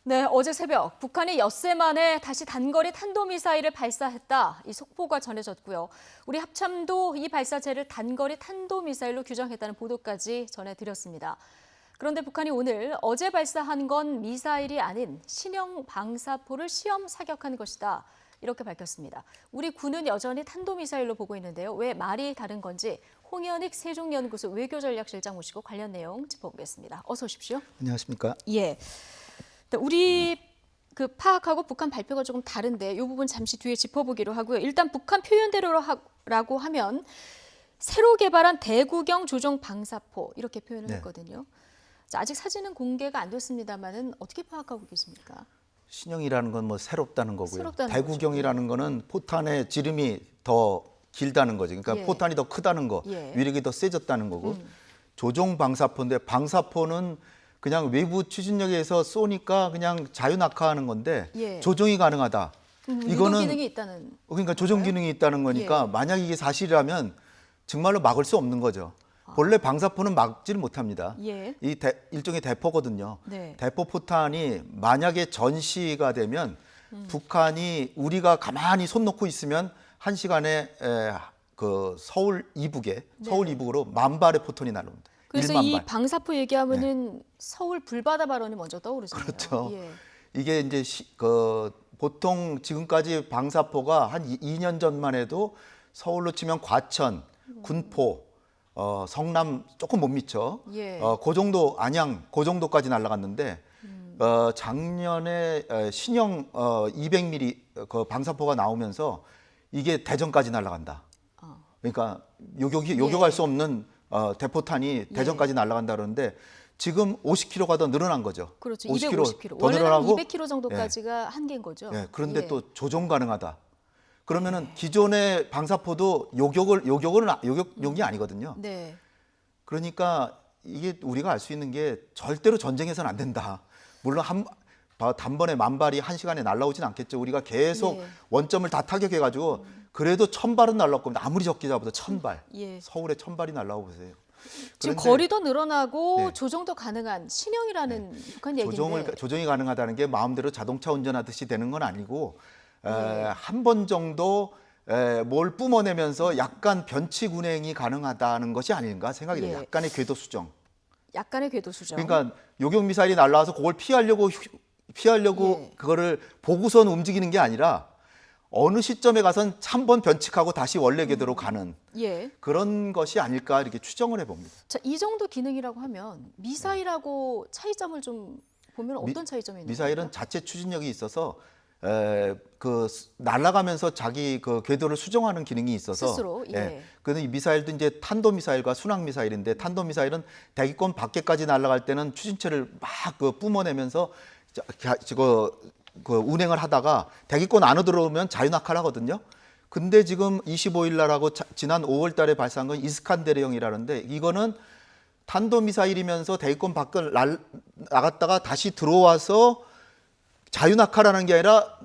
네, 어제 새벽 북한이 엿새 만에 다시 단거리 탄도미사일을 발사했다. 이 속보가 전해졌고요. 우리 합참도 이 발사체를 단거리 탄도미사일로 규정했다는 보도까지 전해드렸습니다. 그런데 북한이 오늘 어제 발사한 건 미사일이 아닌 신형 방사포를 시험 사격한 것이다. 이렇게 밝혔습니다. 우리 군은 여전히 탄도미사일로 보고 있는데요. 왜 말이 다른 건지 홍현익 세종연구소 외교전략실장 모시고 관련 내용 짚어보겠습니다. 어서 오십시오. 안녕하십니까? 예. 우리 파악하고 북한 발표가 조금 다른데 이 부분 잠시 뒤에 짚어보기로 하고요. 일단 북한 표현대로라고 하면 새로 개발한 대구경 조종 방사포 이렇게 표현을 했거든요. 자, 아직 사진은 공개가 안 됐습니다만은 어떻게 파악하고 계십니까? 신형이라는 건 뭐 새롭다는 거고요. 새롭다는 대구경이라는 거는 포탄의 지름이 더 길다는 거죠. 그러니까 포탄이 더 크다는 거, 위력이 더 세졌다는 거고. 조종 방사포인데 방사포는 그냥 외부 추진력에서 쏘니까 그냥 자유낙하하는 건데 조종이 가능하다. 이거는 기능이 있다는. 그러니까 조종 기능이 있다는 거니까 만약 이게 사실이라면 정말로 막을 수 없는 거죠. 본래 방사포는 막지를 못합니다. 일종의 대포거든요. 대포 포탄이 만약에 전시가 되면 북한이 우리가 가만히 손 놓고 있으면 한 시간에 그 서울 이북으로 10,000발의 포탄이 날아옵니다. 그래서 10,000발. 이 방사포 얘기하면은 서울 불바다 발언이 먼저 떠오르잖아요. 그렇죠. 이게 이제 보통 지금까지 방사포가 한 2년 전만 해도 서울로 치면 과천, 군포, 성남 조금 못 미쳐. 그 정도 안양 그 정도까지 날아갔는데 작년에 신형 200mm 그 방사포가 나오면서 이게 대전까지 날아간다. 그러니까 요격할 수 없는 대포탄이 대전까지 날아간다 그러는데 지금 50km가 더 늘어난 거죠. 그렇죠. 250km 더 늘어나고 200km 정도까지가 한계인 거죠. 그런데 또 조종 가능하다. 그러면은 기존의 방사포도 요격용이 아니거든요. 그러니까 이게 우리가 알 수 있는 게 절대로 전쟁에서는 안 된다. 물론 단번에 10,000발이 한 시간에 날라오진 않겠죠. 우리가 계속 원점을 다 타격해가지고 그래도 1,000발은 날라올 겁니다. 아무리 적게 잡아도 1,000발. 서울에 1,000발이 날라오고 보세요. 지금 거리도 늘어나고 조종도 가능한 신형이라는 북한 얘기인데. 조종이 가능하다는 게 마음대로 자동차 운전하듯이 되는 건 아니고 한 번 정도 뭘 뿜어내면서 약간 변칙 운행이 가능하다는 것이 아닌가 생각이 돼요. 약간의 궤도 수정. 약간의 궤도 수정. 그러니까 요격 미사일이 날라와서 그걸 피하려고 그거를 보고선 움직이는 게 아니라 어느 시점에 가선 한 번 변칙하고 다시 원래 궤도로 가는 그런 것이 아닐까 이렇게 추정을 해봅니다. 자, 이 정도 기능이라고 하면 미사일하고 차이점을 좀 보면 어떤 차이점이 있는 미사일은 겁니까? 자체 추진력이 있어서 날아가면서 자기 그 궤도를 수정하는 기능이 있어서 스스로. 그런데 이 미사일도 이제 탄도 미사일과 순항 미사일인데 탄도 미사일은 대기권 밖에까지 날아갈 때는 추진체를 막 뿜어내면서 운행을 하다가 대기권 안으로 들어오면 자유낙하를 하거든요. 근데 지금 25일 날하고 지난 5월 달에 발사한 건 이스칸데르형이라는데 이거는 탄도 미사일이면서 대기권 밖을 나갔다가 다시 들어와서 자유낙하라는 게 아니라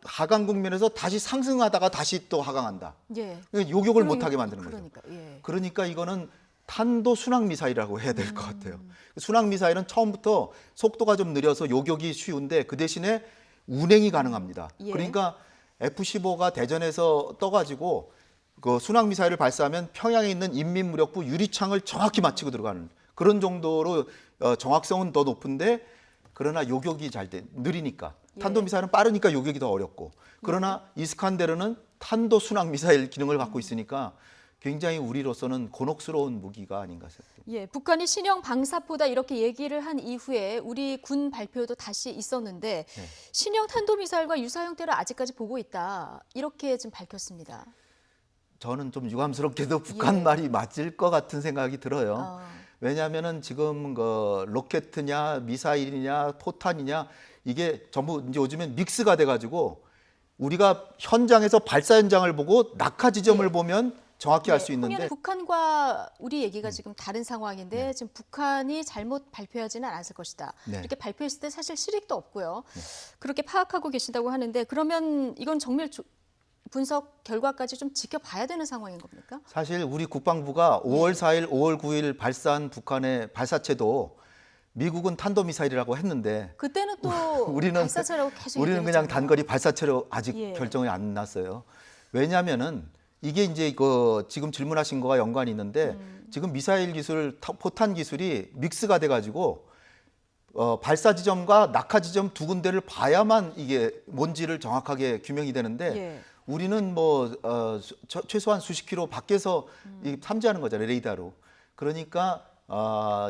하강 국면에서 다시 상승하다가 다시 또 하강한다. 그러니까 요격을 못하게 만드는 거죠. 그러니까 이거는 탄도 순항 미사일이라고 해야 될 것 같아요. 순항 미사일은 처음부터 속도가 좀 느려서 요격이 쉬운데 그 대신에 운행이 가능합니다. 그러니까 F-15가 대전에서 떠가지고 그 순항 미사일을 발사하면 평양에 있는 인민무력부 유리창을 정확히 맞추고 들어가는 그런 정도로 정확성은 더 높은데 그러나 요격이 느리니까 탄도미사일은 빠르니까 요격이 더 어렵고 그러나 이스칸데르는 탄도 순항 미사일 기능을 갖고 있으니까 굉장히 우리로서는 곤혹스러운 무기가 아닌가 생각합니다. 북한이 신형 방사포다 이렇게 얘기를 한 이후에 우리 군 발표도 다시 있었는데 신형 탄도미사일과 유사 형태를 아직까지 보고 있다 이렇게 지금 밝혔습니다. 저는 좀 유감스럽게도 북한 말이 맞을 것 같은 생각이 들어요. 왜냐하면은 지금 그 로켓이냐 미사일이냐 포탄이냐 이게 전부 이제 요즘엔 믹스가 돼가지고 우리가 현장에서 발사 현장을 보고 낙하 지점을 보면 정확히 알 수 있는데 북한과 우리 얘기가 지금 다른 상황인데 지금 북한이 잘못 발표하지는 않았을 것이다. 이렇게 발표했을 때 사실 실익도 없고요. 그렇게 파악하고 계시다고 하는데 그러면 이건 정밀 분석 결과까지 좀 지켜봐야 되는 상황인 겁니까? 사실 우리 국방부가 5월 4일, 5월 9일 발사한 북한의 발사체도 미국은 탄도미사일이라고 했는데 그때는 또 우리는 발사체라고 계속 우리는 그냥 얘기했잖아요. 단거리 발사체로 아직 예. 결정이 안 났어요. 왜냐하면은 이게 이제 그 지금 질문하신 거와 연관이 있는데 지금 미사일 기술, 포탄 기술이 믹스가 돼가지고 발사 지점과 낙하 지점 두 군데를 봐야만 이게 뭔지를 정확하게 규명이 되는데 예. 우리는 뭐 최소한 수십 킬로 밖에서 이 탐지하는 거잖아요, 레이더로. 그러니까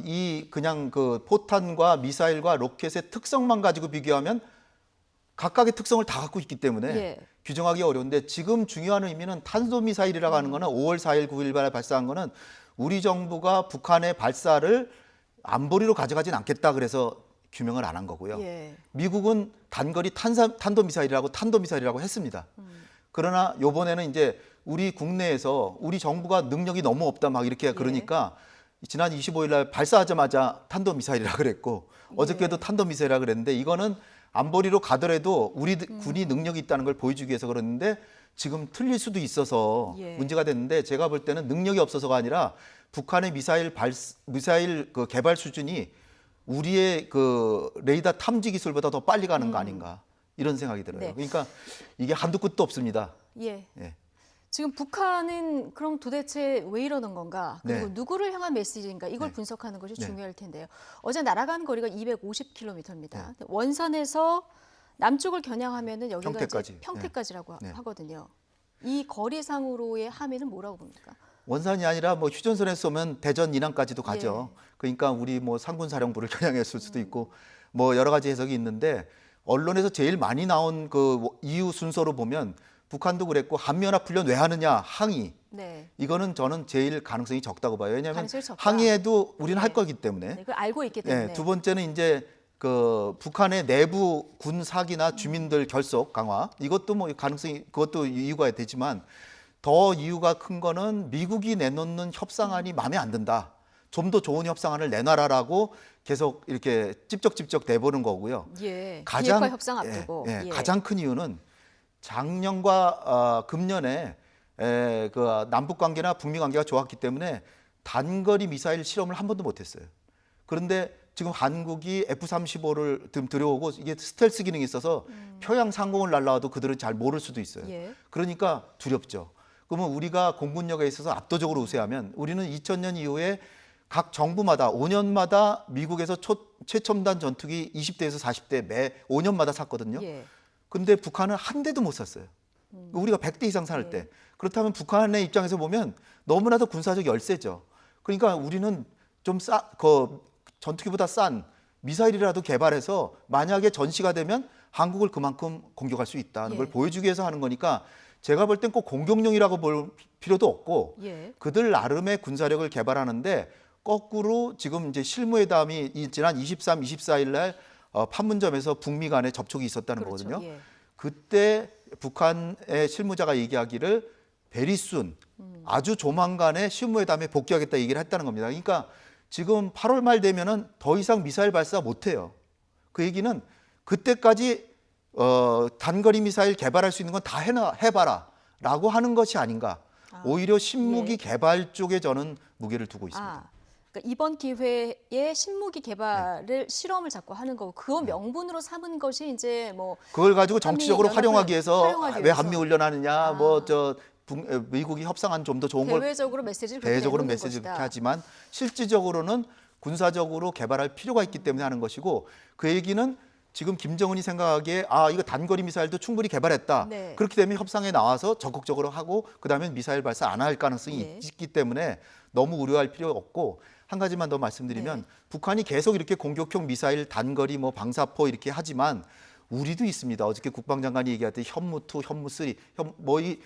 이 그냥 그 포탄과 미사일과 로켓의 특성만 가지고 비교하면 각각의 특성을 다 갖고 있기 때문에 예. 규정하기 어려운데 지금 중요한 의미는 탄도미사일이라고 하는 거는 5월 4일, 9일에 발사한 거는 우리 정부가 북한의 발사를 안보리로 가져가진 않겠다 그래서 규명을 안 한 거고요. 예. 미국은 단거리 탄도미사일이라고 했습니다. 그러나 요번에는 이제 우리 국내에서 우리 정부가 능력이 너무 없다 막 이렇게 그러니까 지난 25일 날 발사하자마자 탄도미사일이라 그랬고 어저께도 탄도미사일이라 그랬는데 이거는 안보리로 가더라도 우리 군이 능력이 있다는 걸 보여주기 위해서 그랬는데 지금 틀릴 수도 있어서 예. 문제가 됐는데 제가 볼 때는 능력이 없어서가 아니라 북한의 미사일 그 개발 수준이 우리의 그 레이더 탐지 기술보다 더 빨리 가는 거 아닌가 이런 생각이 들어요. 네. 그러니까 이게 한두 끝도 없습니다. 예. 예. 지금 북한은 그럼 도대체 왜 이러는 건가? 그리고 네. 누구를 향한 메시지인가? 이걸 네. 분석하는 것이 네. 중요할 텐데요. 어제 날아간 거리가 250km입니다. 원산에서 남쪽을 겨냥하면은 여기가 평택까지. 이제 평택까지라고 네. 하거든요. 이 거리상으로의 함의는 뭐라고 봅니까? 원산이 아니라 뭐 휴전선에 쏘면 대전 인왕까지도 가죠. 그러니까 우리 뭐 상군사령부를 겨냥했을 수도 있고 뭐 여러 가지 해석이 있는데 언론에서 제일 많이 나온 그 이유 순서로 보면 북한도 그랬고 한미연합훈련 왜 하느냐 항의. 네. 이거는 저는 제일 가능성이 적다고 봐요. 왜냐하면 가능성이 적다. 항의해도 우리는 할 네. 거기 때문에. 네, 그걸 알고 있기 때문에. 네, 두 번째는 이제 그 북한의 내부 군 사기나 주민들 결속 강화 이것도 뭐 가능성이 그것도 이유가 되지만 더 이유가 큰 거는 미국이 내놓는 협상안이 마음에 안 든다. 좀 더 좋은 협상안을 내놔라라고 계속 이렇게 찝쩍찝쩍 내보는 거고요. 예. 가장 비핵화 협상 앞두고. 예. 가장 큰 이유는 작년과 금년에 그 남북 관계나 북미 관계가 좋았기 때문에 단거리 미사일 실험을 한 번도 못했어요. 그런데 지금 한국이 F-35를 들여오고 이게 스텔스 기능이 있어서 평양 상공을 날라와도 그들은 잘 모를 수도 있어요. 예. 그러니까 두렵죠. 그러면 우리가 공군력에 있어서 압도적으로 우세하면 우리는 2000년 이후에 각 정부마다 5년마다 미국에서 최첨단 전투기 20대에서 40대 매 5년마다 샀거든요. 예. 근데 북한은 한 대도 못 샀어요. 우리가 100대 이상 살 때. 그렇다면 북한의 입장에서 보면 너무나도 군사적 열세죠. 그러니까 우리는 좀 전투기보다 싼 미사일이라도 개발해서 만약에 전시가 되면 한국을 그만큼 공격할 수 있다는 걸 보여주기 위해서 하는 거니까 제가 볼 땐 꼭 공격용이라고 볼 필요도 없고 그들 나름의 군사력을 개발하는데 거꾸로 지금 이제 실무회담이 지난 23, 24일 날 판문점에서 북미 간에 접촉이 있었다는 거거든요. 그때 북한의 실무자가 얘기하기를 베리순 아주 조만간에 실무회담에 복귀하겠다 얘기를 했다는 겁니다. 그러니까 지금 8월 말 되면은 더 이상 미사일 발사 못 해요. 그 얘기는 그때까지 단거리 미사일 개발할 수 있는 건 다 해봐라라고 하는 것이 아닌가. 오히려 신무기 개발 쪽에 저는 무게를 두고 있습니다. 그러니까 이번 기회에 신무기 개발을 실험을 자꾸 하는 거고 그거 명분으로 삼은 것이 이제 뭐 그걸 가지고 정치적으로 활용하기 위해서 왜 한미 훈련하느냐 뭐 미국이 협상한 좀 더 좋은 걸 대외적으로 메시지를 대외적으로 메시지를 그렇게 하지만 실질적으로는 군사적으로 개발할 필요가 있기 때문에 하는 것이고 그 얘기는 지금 김정은이 생각하기에 이거 단거리 미사일도 충분히 개발했다. 그렇게 되면 협상에 나와서 적극적으로 하고 그다음에 미사일 발사 안 할 가능성이 있기 때문에 너무 우려할 필요 없고 한 가지만 더 말씀드리면 북한이 계속 이렇게 공격형 미사일 단거리 뭐 방사포 이렇게 하지만 우리도 있습니다. 어저께 국방장관이 얘기했듯이 현무2, 현무3,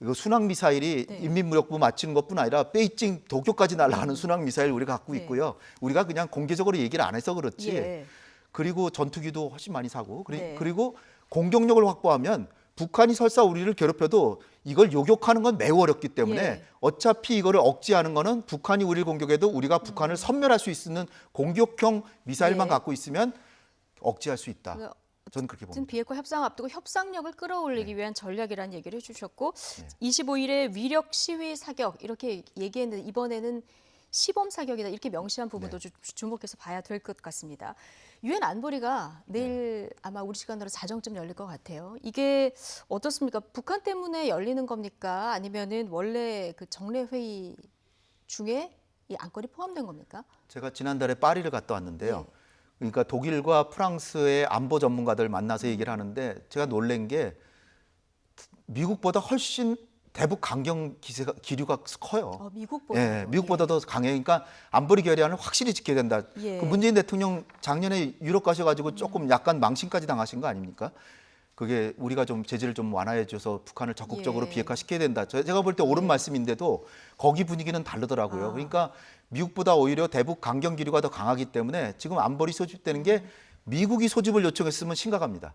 이거 순항 미사일이 인민무력부 맞추는 것뿐 아니라 베이징 도쿄까지 날아가는 순항 미사일 우리가 갖고 있고요. 우리가 그냥 공개적으로 얘기를 안 해서 그렇지. 그리고 전투기도 훨씬 많이 사고 그리고 공격력을 확보하면 북한이 설사 우리를 괴롭혀도 이걸 요격하는 건 매우 어렵기 때문에 어차피 이거를 억제하는 거는 북한이 우리를 공격해도 우리가 북한을 섬멸할 수 있는 공격형 미사일만 갖고 있으면 억제할 수 있다. 저는 그렇게 봅니다. 비핵화 협상 앞두고 협상력을 끌어올리기 위한 전략이라는 얘기를 해주셨고 25일에 위력 시위 사격 이렇게 얘기했는데 이번에는 시범 사격이다 이렇게 명시한 부분도 좀 주목해서 봐야 될 것 같습니다. 유엔 안보리가 내일 아마 우리 시간으로 자정쯤 열릴 것 같아요. 이게 어떻습니까? 북한 때문에 열리는 겁니까? 아니면은 원래 그 정례 회의 중에 이 안건이 포함된 겁니까? 제가 지난달에 파리를 갔다 왔는데요. 그러니까 독일과 프랑스의 안보 전문가들 만나서 얘기를 하는데 제가 놀란 게 미국보다 훨씬 대북 강경 기류가 커요. 미국보다. 예, 미국보다 더 강해. 그러니까 안보리 결의안을 확실히 지켜야 된다. 예. 그 문재인 대통령 작년에 유럽 가셔가지고 조금 약간 망신까지 당하신 거 아닙니까? 그게 우리가 좀 제재를 좀 완화해줘서 북한을 적극적으로 예. 비핵화시켜야 된다. 제가 볼 때 옳은 말씀인데도 거기 분위기는 다르더라고요. 그러니까 미국보다 오히려 대북 강경 기류가 더 강하기 때문에 지금 안보리 소집되는 게 미국이 소집을 요청했으면 심각합니다.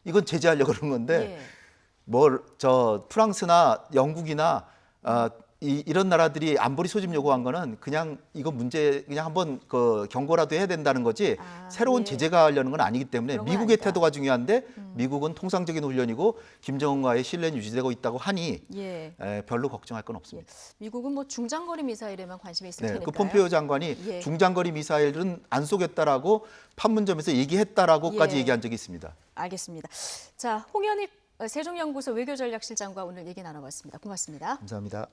이건 제재하려고 그러는 건데 프랑스나 영국이나 이런 나라들이 안보리 소집 요구한 거는 그냥 이거 문제 그냥 한번 그 경고라도 해야 된다는 거지 새로운 제재가 하려는 건 아니기 때문에 미국의 태도가 중요한데 미국은 통상적인 훈련이고 김정은과의 신뢰는 유지되고 있다고 하니 별로 걱정할 건 없습니다. 미국은 뭐 중장거리 미사일에만 관심이 있을 테니까요. 그 폼페이오 장관이 중장거리 미사일은 안 쏘겠다라고 판문점에서 얘기했다라고까지 얘기한 적이 있습니다. 알겠습니다. 자, 홍현익 세종연구소 외교전략실장과 오늘 얘기 나눠봤습니다. 고맙습니다. 감사합니다.